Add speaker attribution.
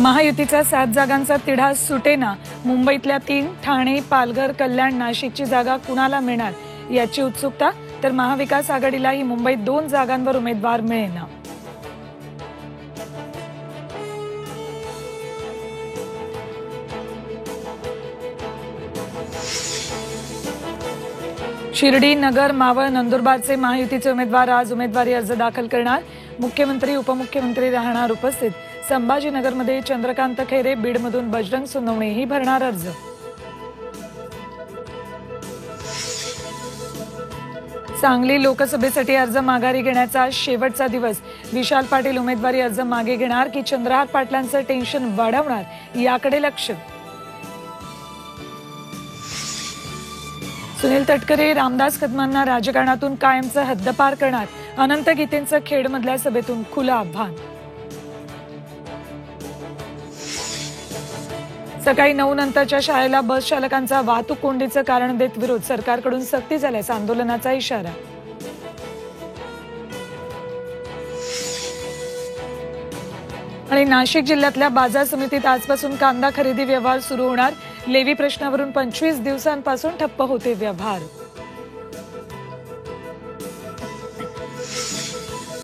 Speaker 1: महायुतीचा 7 जागांचा तिढा सुटेना। मुंबईतल्या 3 ठाणे, पालघर, कल्याण, नाशिकची जागा कुणाला मिळणार याची उत्सुकता। तर महाविकास आघाडीलाही मुंबईत 2 जागांवर उमेदवार मिळेना। शिर्डी, नगर, मावळ, नंदुरबारचे महायुतीचे उमेदवार आज उमेदवारी अर्ज दाखल करणार। मुख्यमंत्री उपमुख्यमंत्री राहणार उपस्थित। संभाजीनगरमध्ये चंद्रकांत खैरे, बीडमधून बजरंग सोनवणेही भरणार अर्ज। सांगली लोकसभेसाठी अर्ज माघारी घेण्याचा शेवटचा दिवस। विशाल पाटील उमेदवारी अर्ज मागे घेणार की चंद्रहार पाटलांचं टेन्शन वाढवणार याकडे लक्ष। सुनील तटकरे रामदास कदमांना राजकारणातून कायमचं हद्दपार करणार। अनंत गीतेंचं खेडमधल्या सभेतून खुलं आव्हान। सकाळी 9 नंतरच्या शाळेला बस चालकांचा वाहतूक कोंडीचं कारण देत विरोध। सरकारकडून सक्ती झाल्याचा आंदोलनाचा इशारा। आणि नाशिक जिल्ह्यातल्या बाजार समितीत आजपासून कांदा खरेदी व्यवहार सुरू होणार। लेवी प्रश्नावरून 25 दिवसांपासून ठप्प होते व्यवहार।